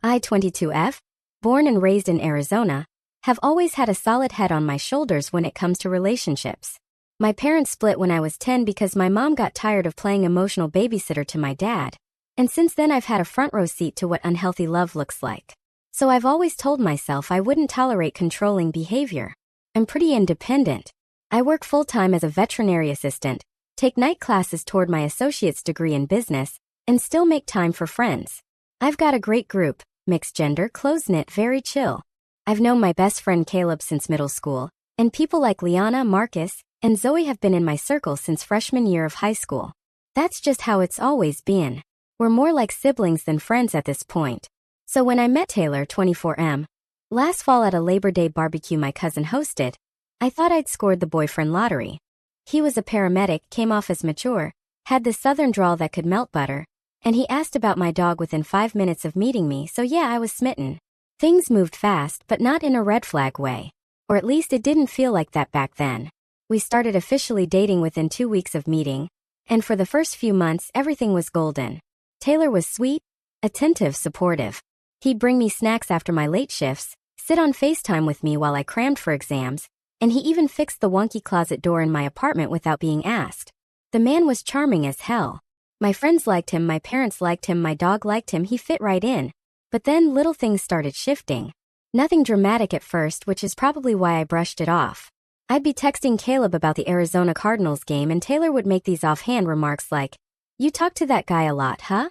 I, 22F, born and raised in Arizona, have always had a solid head on my shoulders when it comes to relationships. My parents split when I was 10 because my mom got tired of playing emotional babysitter to my dad, and since then I've had a front row seat to what unhealthy love looks like. So I've always told myself I wouldn't tolerate controlling behavior. I'm pretty independent. I work full-time as a veterinary assistant, take night classes toward my associate's degree in business, and still make time for friends. I've got a great group, mixed gender, close-knit, very chill. I've known my best friend Caleb since middle school, and people like Liana, Marcus, and Zoe have been in my circle since freshman year of high school. That's just how it's always been. We're more like siblings than friends at this point. So when I met Taylor, 24M, last fall at a Labor Day barbecue my cousin hosted, I thought I'd scored the boyfriend lottery. He was a paramedic, came off as mature, had the southern drawl that could melt butter, and he asked about my dog within 5 minutes of meeting me, so yeah, I was smitten. Things moved fast, but not in a red flag way. Or at least it didn't feel like that back then. We started officially dating within 2 weeks of meeting, and for the first few months everything was golden. Taylor was sweet, attentive, supportive. He'd bring me snacks after my late shifts, sit on FaceTime with me while I crammed for exams, and he even fixed the wonky closet door in my apartment without being asked. The man was charming as hell. My friends liked him, my parents liked him, my dog liked him, he fit right in. But then little things started shifting. Nothing dramatic at first, which is probably why I brushed it off. I'd be texting Caleb about the Arizona Cardinals game and Taylor would make these offhand remarks like, "You talk to that guy a lot, huh?"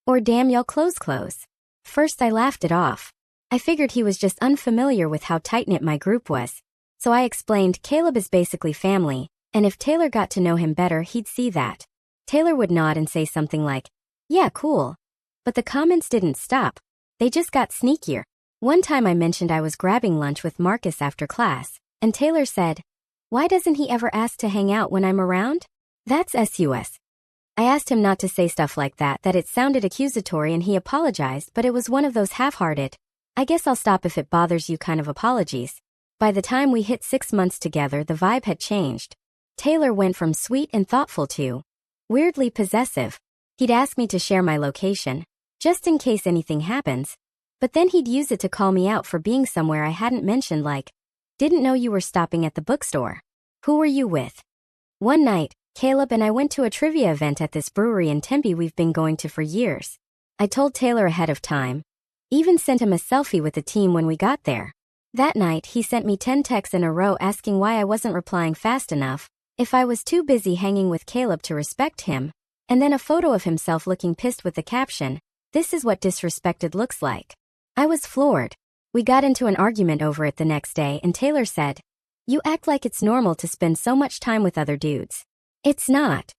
Or "Damn, y'all close. First I laughed it off. I figured he was just unfamiliar with how tight-knit my group was. So I explained Caleb is basically family, and if Taylor got to know him better he'd see that. Taylor would nod and say something like, "Yeah, cool." But the comments didn't stop. They just got sneakier. One time I mentioned I was grabbing lunch with Marcus after class, and Taylor said, "Why doesn't he ever ask to hang out when I'm around?" That's sus. I asked him not to say stuff like that it sounded accusatory, and he apologized, but it was one of those half-hearted, "I guess I'll stop if it bothers you" kind of apologies. By the time we hit 6 months together, the vibe had changed. Taylor went from sweet and thoughtful to weirdly possessive. He'd ask me to share my location, just in case anything happens, but then he'd use it to call me out for being somewhere I hadn't mentioned, like, "Didn't know you were stopping at the bookstore. Who were you with?" One night, Caleb and I went to a trivia event at this brewery in Tempe we've been going to for years. I told Taylor ahead of time. Even sent him a selfie with the team when we got there. That night, he sent me 10 texts in a row asking why I wasn't replying fast enough, if I was too busy hanging with Caleb to respect him, and then a photo of himself looking pissed with the caption, "This is what disrespected looks like." I was floored. We got into an argument over it the next day, and Taylor said, "You act like it's normal to spend so much time with other dudes." It's not.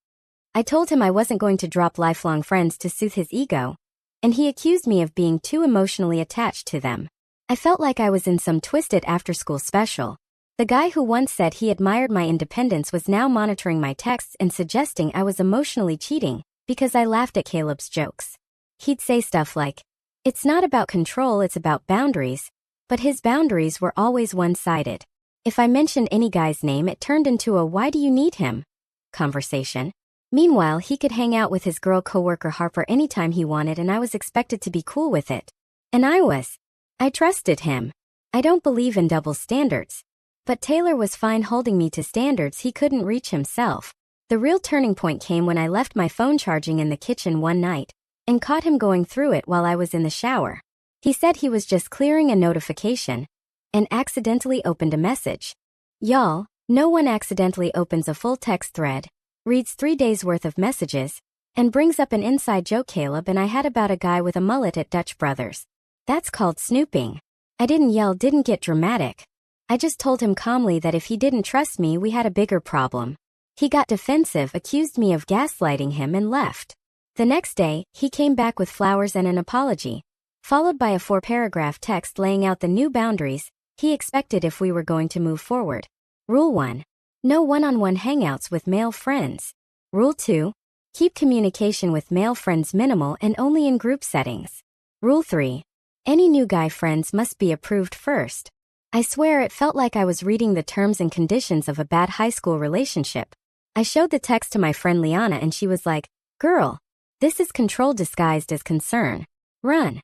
I told him I wasn't going to drop lifelong friends to soothe his ego, and he accused me of being too emotionally attached to them. I felt like I was in some twisted after-school special. The guy who once said he admired my independence was now monitoring my texts and suggesting I was emotionally cheating because I laughed at Caleb's jokes. He'd say stuff like, "It's not about control, it's about boundaries," but his boundaries were always one-sided. If I mentioned any guy's name, it turned into a "Why do you need him?" conversation. Meanwhile, he could hang out with his girl coworker Harper anytime he wanted, and I was expected to be cool with it. And I trusted him. I don't believe in double standards. But Taylor was fine holding me to standards he couldn't reach himself. The real turning point came when I left my phone charging in the kitchen one night and caught him going through it while I was in the shower. He said he was just clearing a notification and accidentally opened a message. Y'all, no one accidentally opens a full text thread, reads 3 days worth of messages, and brings up an inside joke Caleb and I had about a guy with a mullet at Dutch Brothers. That's called snooping. I didn't yell, didn't get dramatic. I just told him calmly that if he didn't trust me, we had a bigger problem. He got defensive, accused me of gaslighting him, and left. The next day, he came back with flowers and an apology, followed by a 4-paragraph text laying out the new boundaries he expected if we were going to move forward. Rule 1. No one-on-one hangouts with male friends. Rule 2. Keep communication with male friends minimal and only in group settings. Rule 3. Any new guy friends must be approved first. I swear it felt like I was reading the terms and conditions of a bad high school relationship. I showed the text to my friend Liana and she was like, "Girl, this is control disguised as concern. Run."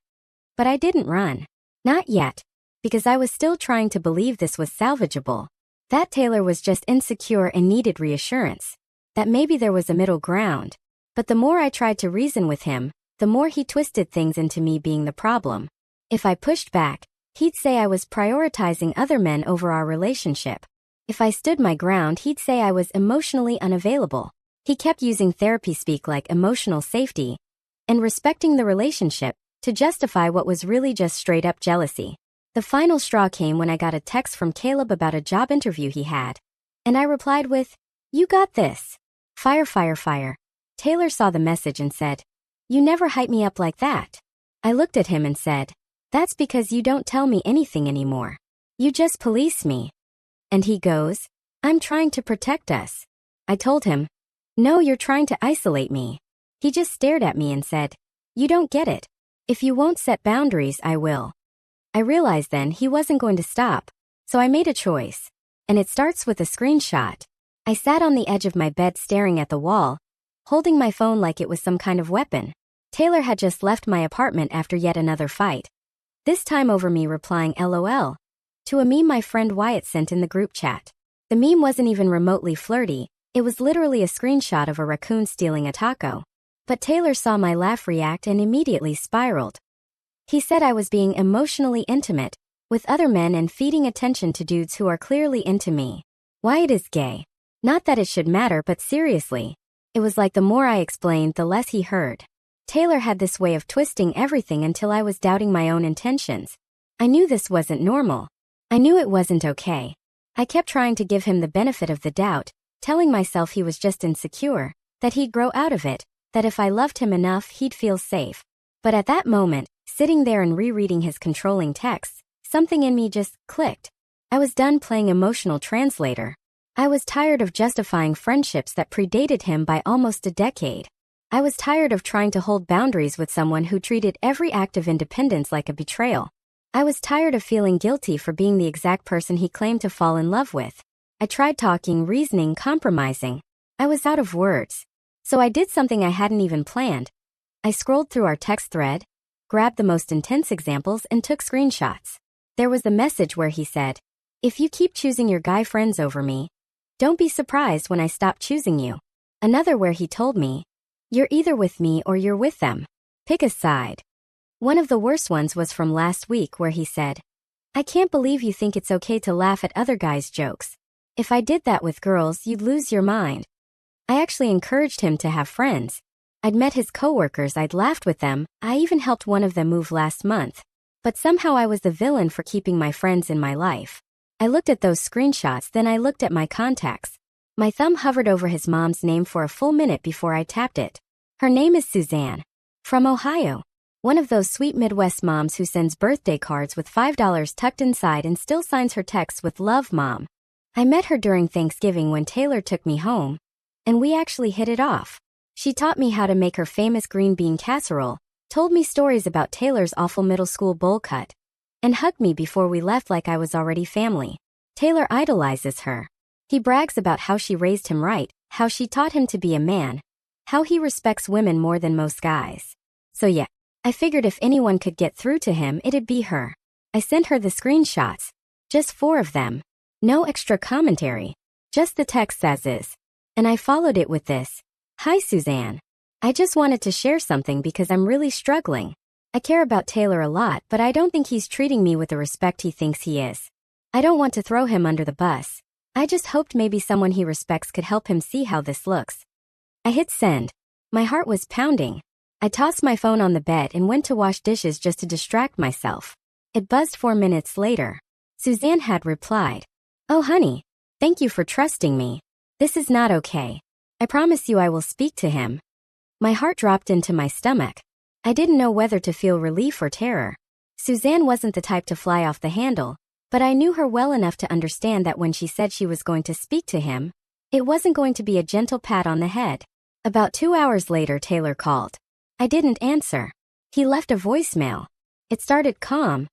But I didn't run. Not yet. Because I was still trying to believe this was salvageable. That Taylor was just insecure and needed reassurance. That maybe there was a middle ground. But the more I tried to reason with him, the more he twisted things into me being the problem. If I pushed back, he'd say I was prioritizing other men over our relationship. If I stood my ground, he'd say I was emotionally unavailable. He kept using therapy speak like emotional safety and respecting the relationship to justify what was really just straight-up jealousy. The final straw came when I got a text from Caleb about a job interview he had. And I replied with, "You got this. Fire, fire, fire." Taylor saw the message and said, "You never hype me up like that." I looked at him and said, "That's because you don't tell me anything anymore. You just police me." And he goes, "I'm trying to protect us." I told him, "No, you're trying to isolate me." He just stared at me and said, "You don't get it. If you won't set boundaries, I will." I realized then he wasn't going to stop, so I made a choice. And it starts with a screenshot. I sat on the edge of my bed staring at the wall, holding my phone like it was some kind of weapon. Taylor had just left my apartment after yet another fight. This time over me replying LOL to a meme my friend Wyatt sent in the group chat. The meme wasn't even remotely flirty, it was literally a screenshot of a raccoon stealing a taco. But Taylor saw my laugh react and immediately spiraled. He said I was being emotionally intimate with other men and feeding attention to dudes who are clearly into me. Wyatt is gay. Not that it should matter, but seriously. It was like the more I explained, the less he heard. Taylor had this way of twisting everything until I was doubting my own intentions. I knew this wasn't normal. I knew it wasn't okay. I kept trying to give him the benefit of the doubt, telling myself he was just insecure, that he'd grow out of it, that if I loved him enough, he'd feel safe. But at that moment, sitting there and rereading his controlling texts, something in me just clicked. I was done playing emotional translator. I was tired of justifying friendships that predated him by almost a decade. I was tired of trying to hold boundaries with someone who treated every act of independence like a betrayal. I was tired of feeling guilty for being the exact person he claimed to fall in love with. I tried talking, reasoning, compromising. I was out of words. So I did something I hadn't even planned. I scrolled through our text thread, grabbed the most intense examples, and took screenshots. There was a message where he said, "If you keep choosing your guy friends over me, don't be surprised when I stop choosing you." Another where he told me, "You're either with me or you're with them. Pick a side." One of the worst ones was from last week where he said, "I can't believe you think it's okay to laugh at other guys' jokes. If I did that with girls, you'd lose your mind." I actually encouraged him to have friends. I'd met his coworkers, I'd laughed with them, I even helped one of them move last month. But somehow I was the villain for keeping my friends in my life. I looked at those screenshots, then I looked at my contacts. My thumb hovered over his mom's name for a full minute before I tapped it. Her name is Suzanne. From Ohio. One of those sweet Midwest moms who sends birthday cards with $5 tucked inside and still signs her texts with "Love, Mom." I met her during Thanksgiving when Taylor took me home, and we actually hit it off. She taught me how to make her famous green bean casserole, told me stories about Taylor's awful middle school bowl cut, and hugged me before we left like I was already family. Taylor idolizes her. He brags about how she raised him right, how she taught him to be a man, how he respects women more than most guys. So yeah, I figured if anyone could get through to him, it'd be her. I sent her the screenshots. Just 4 of them. No extra commentary. Just the text as is. And I followed it with this. "Hi Suzanne. I just wanted to share something because I'm really struggling. I care about Taylor a lot, but I don't think he's treating me with the respect he thinks he is. I don't want to throw him under the bus. I just hoped maybe someone he respects could help him see how this looks." I hit send. My heart was pounding. I tossed my phone on the bed and went to wash dishes just to distract myself. It buzzed 4 minutes later. Suzanne had replied, "Oh honey, thank you for trusting me. This is not okay. I promise you I will speak to him." My heart dropped into my stomach. I didn't know whether to feel relief or terror. Suzanne wasn't the type to fly off the handle, but I knew her well enough to understand that when she said she was going to speak to him, it wasn't going to be a gentle pat on the head. About 2 hours later, Taylor called. I didn't answer. He left a voicemail. It started calm.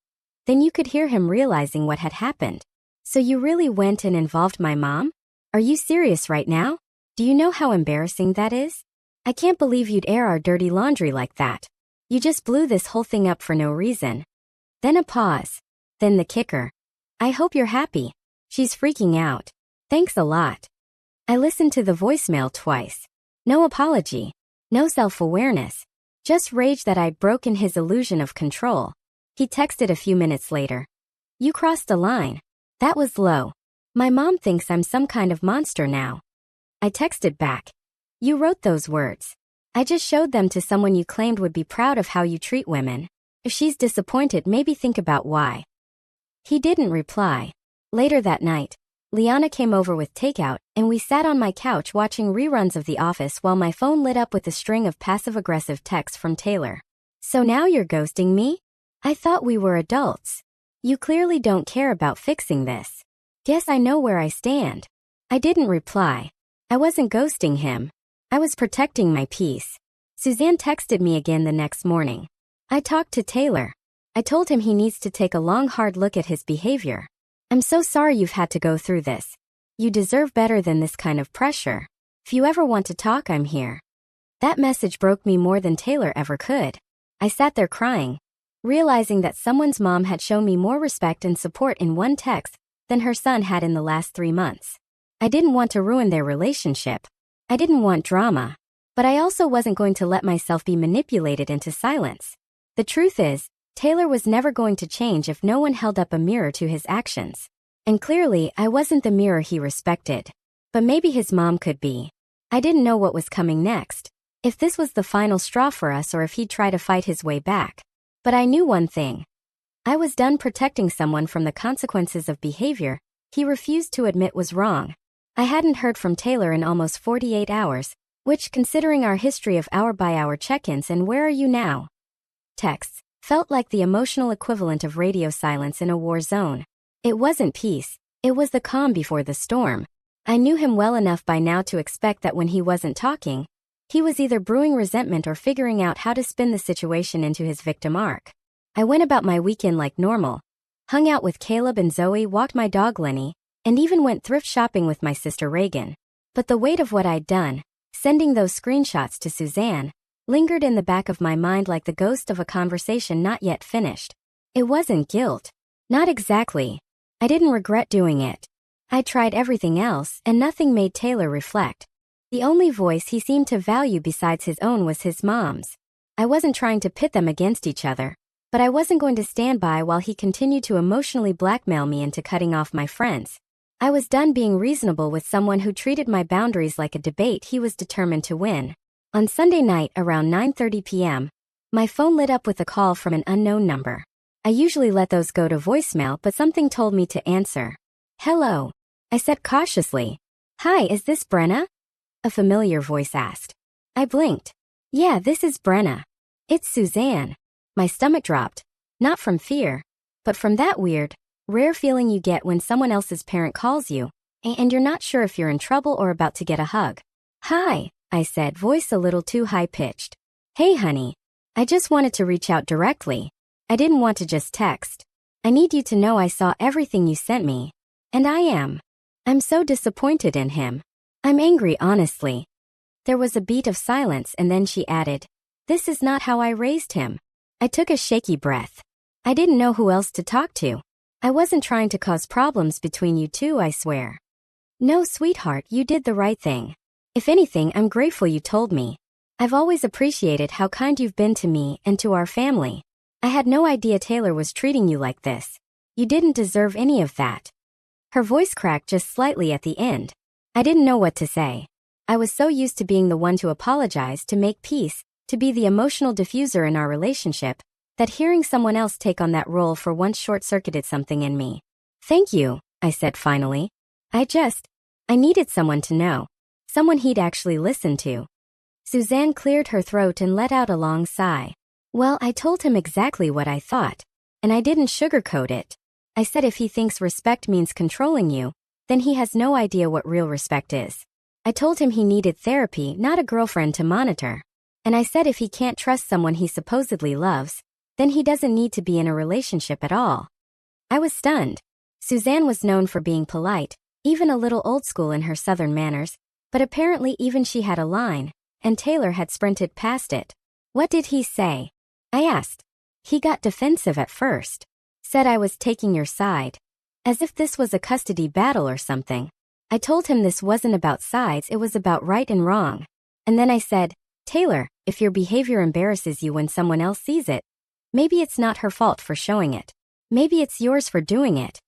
Then you could hear him realizing what had happened. "So you really went and involved my mom? Are you serious right now? Do you know how embarrassing that is? I can't believe you'd air our dirty laundry like that. You just blew this whole thing up for no reason. Then a pause. Then the kicker. I hope you're happy. She's freaking out. Thanks a lot. I listened to the voicemail twice. No apology. No self-awareness. Just rage that I'd broken his illusion of control. He texted a few minutes later. You crossed a line. That was low. My mom thinks I'm some kind of monster now. I texted back. You wrote those words. I just showed them to someone you claimed would be proud of how you treat women. If she's disappointed, maybe think about why. He didn't reply. Later that night, Liana came over with takeout, and we sat on my couch watching reruns of The Office while my phone lit up with a string of passive-aggressive texts from Taylor. So now you're ghosting me? I thought we were adults. You clearly don't care about fixing this. Guess I know where I stand. I didn't reply. I wasn't ghosting him. I was protecting my peace. Suzanne texted me again the next morning. I talked to Taylor. I told him he needs to take a long, hard look at his behavior. I'm so sorry you've had to go through this. You deserve better than this kind of pressure. If you ever want to talk, I'm here. That message broke me more than Taylor ever could. I sat there crying, realizing that someone's mom had shown me more respect and support in one text than her son had in the last 3 months. I didn't want to ruin their relationship. I didn't want drama. But I also wasn't going to let myself be manipulated into silence. The truth is, Taylor was never going to change if no one held up a mirror to his actions. And clearly, I wasn't the mirror he respected. But maybe his mom could be. I didn't know what was coming next, if this was the final straw for us or if he'd try to fight his way back. But I knew one thing. I was done protecting someone from the consequences of behavior he refused to admit was wrong. I hadn't heard from Taylor in almost 48 hours, which, considering our history of hour-by-hour check-ins and where are you now? Texts felt like the emotional equivalent of radio silence in a war zone. It wasn't peace, it was the calm before the storm. I knew him well enough by now to expect that when he wasn't talking, he was either brewing resentment or figuring out how to spin the situation into his victim arc. I went about my weekend like normal, hung out with Caleb and Zoe, walked my dog Lenny, and even went thrift shopping with my sister Reagan. But the weight of what I'd done, sending those screenshots to Suzanne, lingered in the back of my mind like the ghost of a conversation not yet finished. It wasn't guilt. Not exactly. I didn't regret doing it. I tried everything else, and nothing made Taylor reflect. The only voice he seemed to value besides his own was his mom's. I wasn't trying to pit them against each other, but I wasn't going to stand by while he continued to emotionally blackmail me into cutting off my friends. I was done being reasonable with someone who treated my boundaries like a debate he was determined to win. On Sunday night around 9:30 p.m., my phone lit up with a call from an unknown number. I usually let those go to voicemail, but something told me to answer. Hello, I said cautiously. Hi, is this Brenna? A familiar voice asked. I blinked. Yeah, this is Brenna. It's Suzanne. My stomach dropped, not from fear, but from that weird, rare feeling you get when someone else's parent calls you, and you're not sure if you're in trouble or about to get a hug. Hi, I said, voice a little too high-pitched. Hey honey, I just wanted to reach out directly. I didn't want to just text. I need you to know I saw everything you sent me. And I am. I'm so disappointed in him. I'm angry, honestly. There was a beat of silence and then she added, this is not how I raised him. I took a shaky breath. I didn't know who else to talk to. I wasn't trying to cause problems between you two, I swear. No, sweetheart, you did the right thing. If anything, I'm grateful you told me. I've always appreciated how kind you've been to me and to our family. I had no idea Taylor was treating you like this. You didn't deserve any of that. Her voice cracked just slightly at the end. I didn't know what to say. I was so used to being the one to apologize, to make peace, to be the emotional diffuser in our relationship, that hearing someone else take on that role for once short-circuited something in me. Thank you, I said finally. I needed someone to know. Someone he'd actually listen to. Suzanne cleared her throat and let out a long sigh. Well, I told him exactly what I thought. And I didn't sugarcoat it. I said if he thinks respect means controlling you, then he has no idea what real respect is. I told him he needed therapy, not a girlfriend to monitor. And I said if he can't trust someone he supposedly loves, then he doesn't need to be in a relationship at all. I was stunned. Suzanne was known for being polite, even a little old school in her southern manners, but apparently even she had a line, and Taylor had sprinted past it. What did he say? I asked. He got defensive at first. Said I was taking your side. As if this was a custody battle or something. I told him this wasn't about sides, it was about right and wrong. And then I said, Taylor, if your behavior embarrasses you when someone else sees it, maybe it's not her fault for showing it. Maybe it's yours for doing it.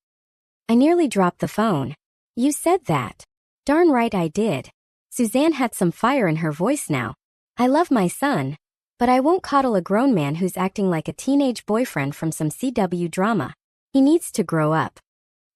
I nearly dropped the phone. You said that. Darn right I did. Suzanne had some fire in her voice now. I love my son, but I won't coddle a grown man who's acting like a teenage boyfriend from some CW drama. He needs to grow up.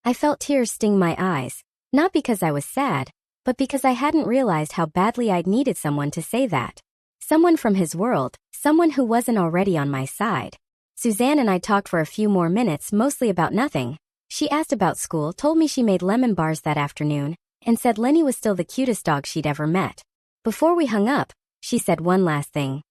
I felt tears sting my eyes, not because I was sad, but because I hadn't realized how badly I'd needed someone to say that. Someone from his world, someone who wasn't already on my side. Suzanne and I talked for a few more minutes, mostly about nothing. She asked about school, told me she made lemon bars that afternoon, and said Lenny was still the cutest dog she'd ever met. Before we hung up, she said one last thing.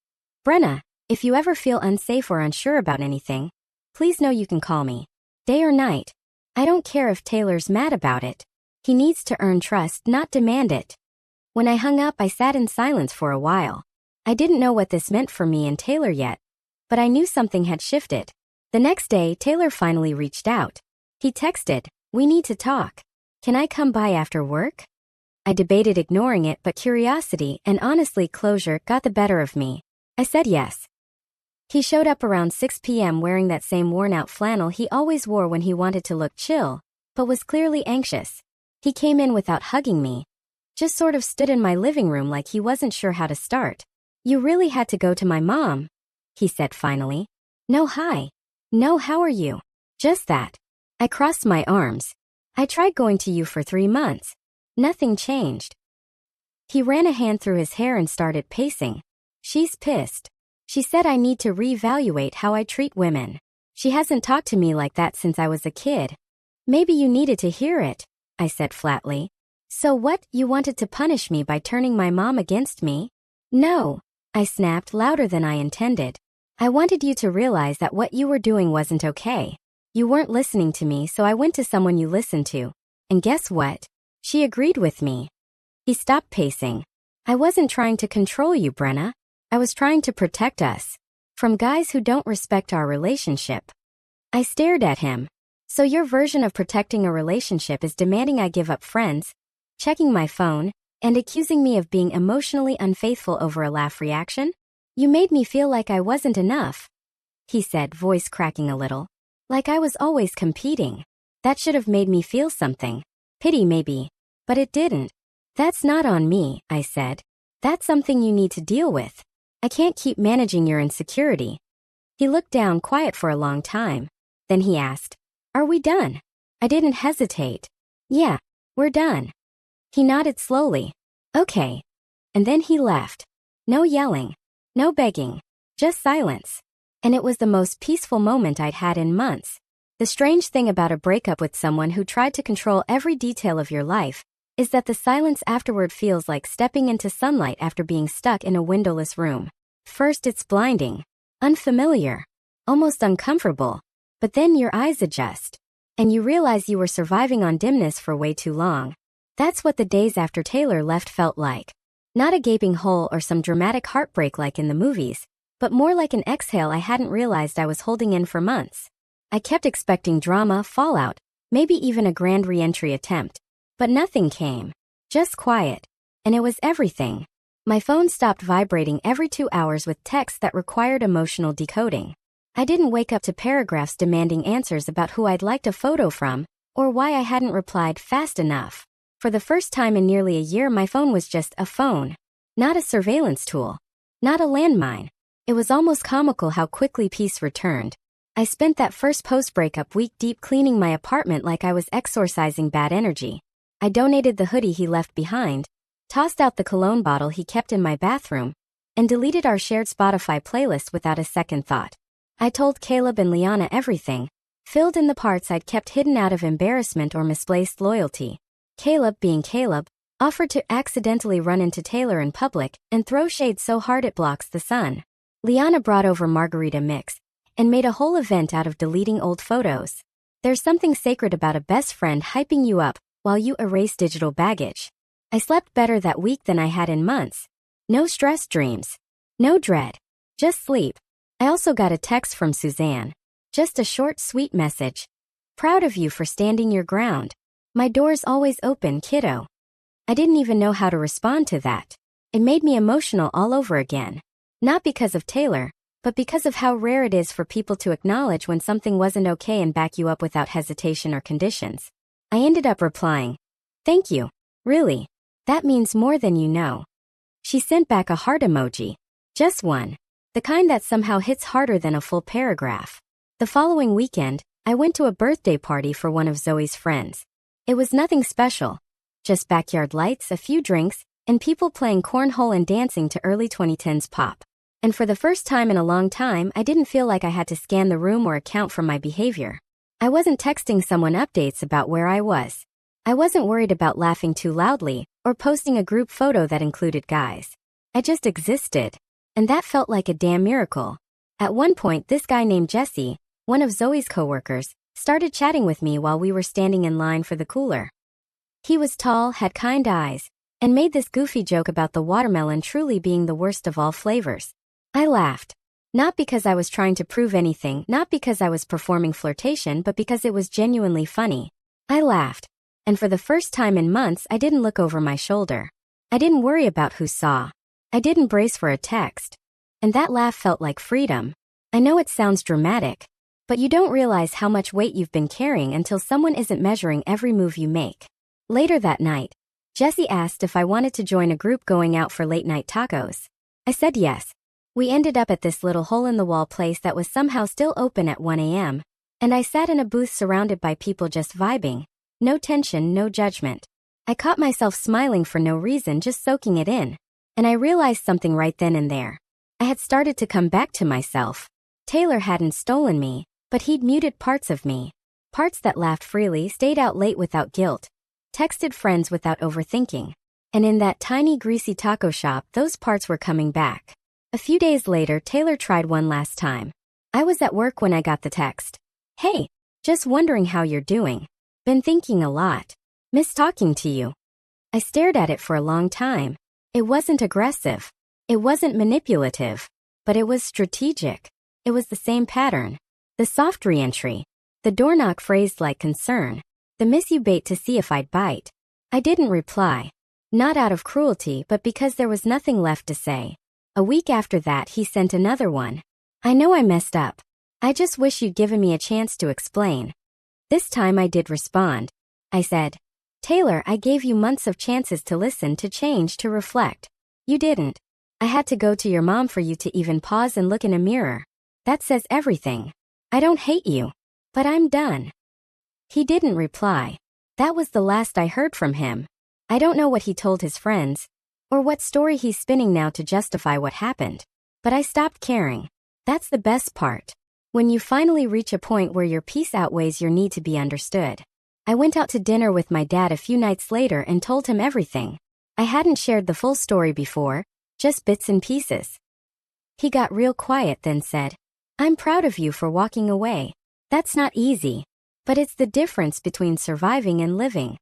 Brenna, if you ever feel unsafe or unsure about anything, please know you can call me. Day or night. I don't care if Taylor's mad about it. He needs to earn trust, not demand it. When I hung up, I sat in silence for a while. I didn't know what this meant for me and Taylor yet, but I knew something had shifted. The next day, Taylor finally reached out. He texted, "We need to talk. Can I come by after work?" I debated ignoring it, but curiosity and honestly closure got the better of me. I said yes. He showed up around 6 p.m. wearing that same worn-out flannel he always wore when he wanted to look chill, but was clearly anxious. He came in without hugging me. Just sort of stood in my living room like he wasn't sure how to start. "You really had to go to my mom," he said finally. "No hi. No how are you?" Just that. I crossed my arms. "I tried going to you for 3 months. Nothing changed." He ran a hand through his hair and started pacing. "She's pissed. She said I need to reevaluate how I treat women. She hasn't talked to me like that since I was a kid." "Maybe you needed to hear it," I said flatly. "So what, you wanted to punish me by turning my mom against me?" "No," I snapped louder than I intended. "I wanted you to realize that what you were doing wasn't okay. You weren't listening to me, so I went to someone you listened to. And guess what? She agreed with me." He stopped pacing. "I wasn't trying to control you, Brenna. I was trying to protect us. From guys who don't respect our relationship." I stared at him. "So your version of protecting a relationship is demanding I give up friends, checking my phone, and accusing me of being emotionally unfaithful over a laugh reaction? You made me feel like I wasn't enough," he said, voice cracking a little. "Like I was always competing. That should have made me feel something. Pity maybe. But it didn't." "That's not on me," I said. "That's something you need to deal with. I can't keep managing your insecurity." He looked down, quiet for a long time. Then he asked, "Are we done?" I didn't hesitate. "Yeah, we're done." He nodded slowly. "Okay." And then he left. No yelling. No begging. Just silence. And it was the most peaceful moment I'd had in months. The strange thing about a breakup with someone who tried to control every detail of your life is that the silence afterward feels like stepping into sunlight after being stuck in a windowless room. First it's blinding, unfamiliar, almost uncomfortable, but then your eyes adjust, and you realize you were surviving on dimness for way too long. That's what the days after Taylor left felt like. Not a gaping hole or some dramatic heartbreak like in the movies, but more like an exhale I hadn't realized I was holding in for months. I kept expecting drama, fallout, maybe even a grand re-entry attempt. But nothing came. Just quiet. And it was everything. My phone stopped vibrating every 2 hours with texts that required emotional decoding. I didn't wake up to paragraphs demanding answers about who I'd liked a photo from, or why I hadn't replied fast enough. For the first time in nearly a year, my phone was just a phone. Not a surveillance tool. Not a landmine. It was almost comical how quickly peace returned. I spent that first post-breakup week deep cleaning my apartment like I was exorcising bad energy. I donated the hoodie he left behind, tossed out the cologne bottle he kept in my bathroom, and deleted our shared Spotify playlist without a second thought. I told Caleb and Liana everything, filled in the parts I'd kept hidden out of embarrassment or misplaced loyalty. Caleb, being Caleb, offered to accidentally run into Taylor in public and throw shade so hard it blocks the sun. Liana brought over margarita mix and made a whole event out of deleting old photos. There's something sacred about a best friend hyping you up while you erase digital baggage. I slept better that week than I had in months. No stress dreams. No dread. Just sleep. I also got a text from Suzanne. Just a short, sweet message. Proud of you for standing your ground. My door's always open, kiddo. I didn't even know how to respond to that. It made me emotional all over again. Not because of Taylor, but because of how rare it is for people to acknowledge when something wasn't okay and back you up without hesitation or conditions. I ended up replying, "Thank you. Really. That means more than you know." She sent back a heart emoji. Just one. The kind that somehow hits harder than a full paragraph. The following weekend, I went to a birthday party for one of Zoe's friends. It was nothing special. Just backyard lights, a few drinks, and people playing cornhole and dancing to early 2010s pop. And for the first time in a long time, I didn't feel like I had to scan the room or account for my behavior. I wasn't texting someone updates about where I was. I wasn't worried about laughing too loudly or posting a group photo that included guys. I just existed. And that felt like a damn miracle. At one point, this guy named Jesse, one of Zoe's coworkers, started chatting with me while we were standing in line for the cooler. He was tall, had kind eyes, and made this goofy joke about the watermelon truly being the worst of all flavors. I laughed. Not because I was trying to prove anything, not because I was performing flirtation, but because it was genuinely funny. I laughed. And for the first time in months, I didn't look over my shoulder. I didn't worry about who saw. I didn't brace for a text. And that laugh felt like freedom. I know it sounds dramatic, but you don't realize how much weight you've been carrying until someone isn't measuring every move you make. Later that night, Jesse asked if I wanted to join a group going out for late-night tacos. I said yes. We ended up at this little hole-in-the-wall place that was somehow still open at 1 a.m., and I sat in a booth surrounded by people just vibing. No tension, no judgment. I caught myself smiling for no reason, just soaking it in. And I realized something right then and there. I had started to come back to myself. Taylor hadn't stolen me, but he'd muted parts of me. Parts that laughed freely, stayed out late without guilt, texted friends without overthinking. And in that tiny greasy taco shop, those parts were coming back. A few days later, Taylor tried one last time. I was at work when I got the text. "Hey, just wondering how you're doing. Been thinking a lot. Miss talking to you." I stared at it for a long time. It wasn't aggressive. It wasn't manipulative. But it was strategic. It was the same pattern. The soft re-entry. The door knock phrased like concern. The miss you bait to see if I'd bite. I didn't reply. Not out of cruelty, but because there was nothing left to say. A week after that, he sent another one. "I know I messed up. I just wish you'd given me a chance to explain." This time I did respond. I said, "Taylor, I gave you months of chances to listen, to change, to reflect. You didn't. I had to go to your mom for you to even pause and look in a mirror. That says everything. I don't hate you. But I'm done." He didn't reply. That was the last I heard from him. I don't know what he told his friends, or what story he's spinning now to justify what happened. But I stopped caring. That's the best part. When you finally reach a point where your peace outweighs your need to be understood. I went out to dinner with my dad a few nights later and told him everything. I hadn't shared the full story before, just bits and pieces. He got real quiet, then said, "I'm proud of you for walking away. That's not easy. But it's the difference between surviving and living."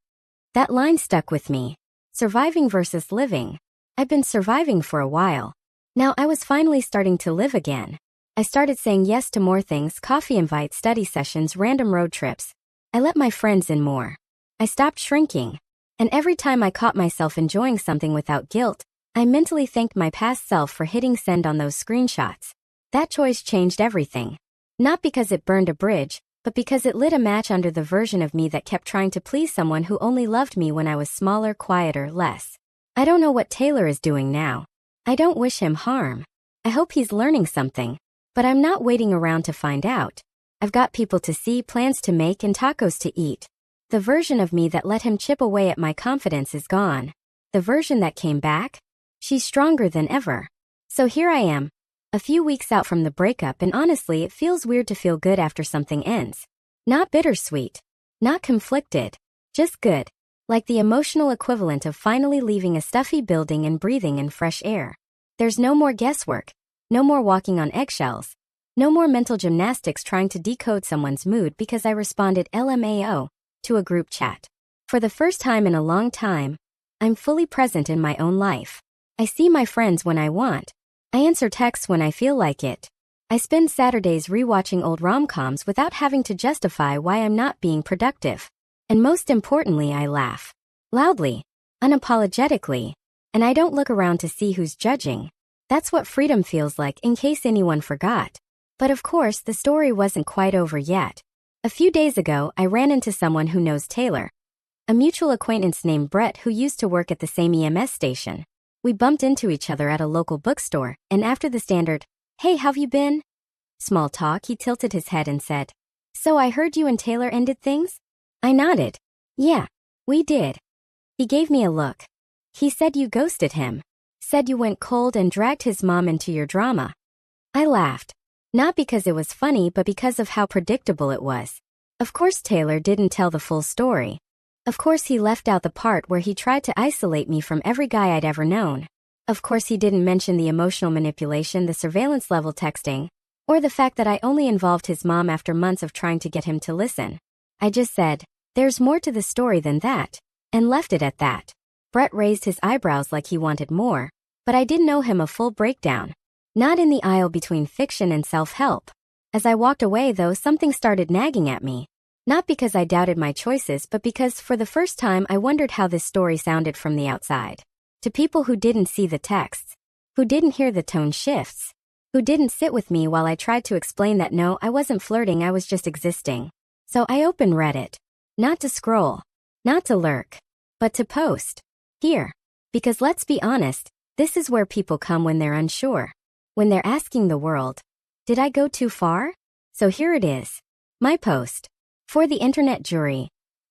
That line stuck with me. Surviving versus living. I've been surviving for a while. Now I was finally starting to live again. I started saying yes to more things: coffee invites, study sessions, random road trips. I let my friends in more. I stopped shrinking. And every time I caught myself enjoying something without guilt, I mentally thanked my past self for hitting send on those screenshots. That choice changed everything. Not because it burned a bridge, but because it lit a match under the version of me that kept trying to please someone who only loved me when I was smaller, quieter, less. I don't know what Taylor is doing now. I don't wish him harm. I hope he's learning something. But I'm not waiting around to find out. I've got people to see, plans to make, and tacos to eat. The version of me that let him chip away at my confidence is gone. The version that came back? She's stronger than ever. So here I am, a few weeks out from the breakup, and honestly, it feels weird to feel good after something ends. Not bittersweet. Not conflicted. Just good. Like the emotional equivalent of finally leaving a stuffy building and breathing in fresh air. There's no more guesswork. No more walking on eggshells. No more mental gymnastics trying to decode someone's mood because I responded LMAO to a group chat. For the first time in a long time, I'm fully present in my own life. I see my friends when I want. I answer texts when I feel like it. I spend Saturdays rewatching old rom-coms without having to justify why I'm not being productive. And most importantly, I laugh. Loudly. Unapologetically. And I don't look around to see who's judging. That's what freedom feels like, in case anyone forgot. But of course, the story wasn't quite over yet. A few days ago, I ran into someone who knows Taylor. A mutual acquaintance named Brett who used to work at the same EMS station. We bumped into each other at a local bookstore, and after the standard, "Hey, how've you been?" small talk, he tilted his head and said, "So I heard you and Taylor ended things?" I nodded. "Yeah, we did." He gave me a look. He said you ghosted him. Said you went cold and dragged his mom into your drama. I laughed. Not because it was funny, but because of how predictable it was. Of course Taylor didn't tell the full story. Of course he left out the part where he tried to isolate me from every guy I'd ever known. Of course he didn't mention the emotional manipulation, the surveillance level texting, or the fact that I only involved his mom after months of trying to get him to listen. I just said, "There's more to the story than that," and left it at that. Brett raised his eyebrows like he wanted more, but I didn't owe him a full breakdown. Not in the aisle between fiction and self-help. As I walked away though, something started nagging at me. Not because I doubted my choices, but because for the first time I wondered how this story sounded from the outside. To people who didn't see the texts, who didn't hear the tone shifts, who didn't sit with me while I tried to explain that no, I wasn't flirting, I was just existing. So I opened Reddit. Not to scroll, not to lurk, but to post. Here. Because let's be honest, this is where people come when they're unsure. When they're asking the world, did I go too far? So here it is. My post. For the internet jury.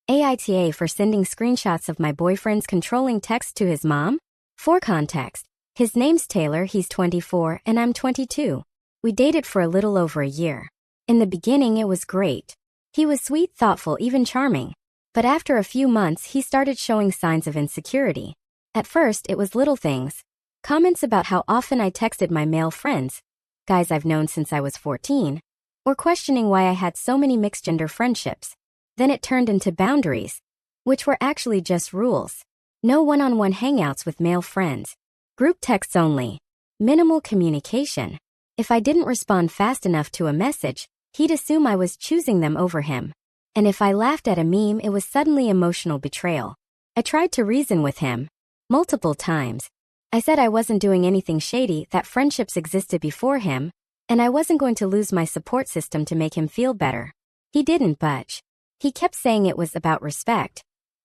AITA for sending screenshots of my boyfriend's controlling text to his mom? For context, his name's Taylor, he's 24, and I'm 22. We dated for a little over a year. In the beginning it was great. He was sweet, thoughtful, even charming. But after a few months he started showing signs of insecurity. At first it was little things. Comments about how often I texted my male friends, guys I've known since I was 14, or questioning why I had so many mixed-gender friendships. Then it turned into boundaries, which were actually just rules. No one-on-one hangouts with male friends. Group texts only. Minimal communication. If I didn't respond fast enough to a message, he'd assume I was choosing them over him. And if I laughed at a meme, it was suddenly emotional betrayal. I tried to reason with him. Multiple times. I said I wasn't doing anything shady, that friendships existed before him, and I wasn't going to lose my support system to make him feel better. He didn't budge. He kept saying it was about respect,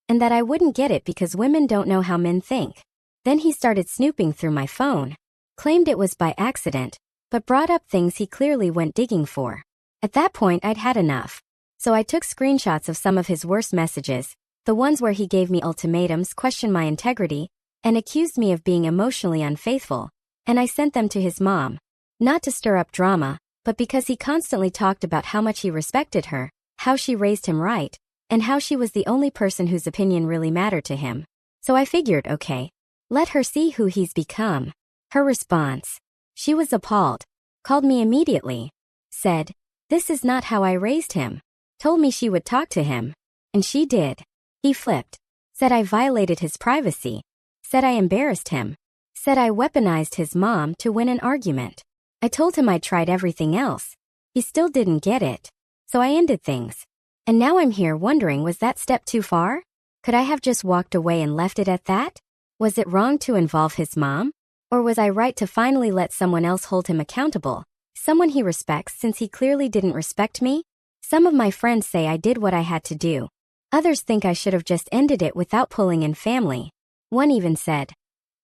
and that I wouldn't get it because women don't know how men think. Then he started snooping through my phone, claimed it was by accident, but brought up things he clearly went digging for. At that point I'd had enough. So I took screenshots of some of his worst messages, the ones where he gave me ultimatums, questioned my integrity, and accused me of being emotionally unfaithful, and I sent them to his mom. Not to stir up drama, but because he constantly talked about how much he respected her, how she raised him right, and how she was the only person whose opinion really mattered to him. So I figured, okay, let her see who he's become. Her response. She was appalled. Called me immediately. Said, "This is not how I raised him." Told me she would talk to him. And she did. He flipped. Said I violated his privacy. Said I embarrassed him. Said I weaponized his mom to win an argument. I told him I'd tried everything else. He still didn't get it. So I ended things. And now I'm here wondering, was that step too far? Could I have just walked away and left it at that? Was it wrong to involve his mom? Or was I right to finally let someone else hold him accountable? Someone he respects, since he clearly didn't respect me? Some of my friends say I did what I had to do. Others think I should have just ended it without pulling in family. One even said,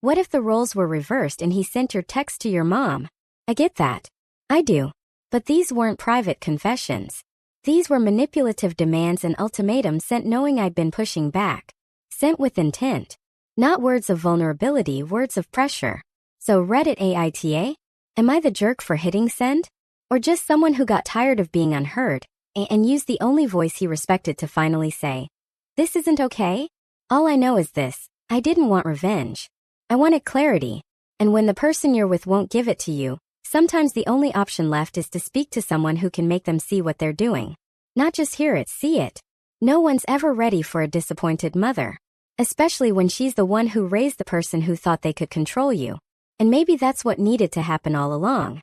"What if the roles were reversed and he sent your text to your mom?" I get that. I do. But these weren't private confessions. These were manipulative demands and ultimatums sent knowing I'd been pushing back. Sent with intent. Not words of vulnerability, words of pressure. So Reddit AITA? Am I the jerk for hitting send? Or just someone who got tired of being unheard and used the only voice he respected to finally say, "This isn't okay"? All I know is this. I didn't want revenge. I wanted clarity. And when the person you're with won't give it to you, sometimes the only option left is to speak to someone who can make them see what they're doing. Not just hear it, see it. No one's ever ready for a disappointed mother. Especially when she's the one who raised the person who thought they could control you. And maybe that's what needed to happen all along.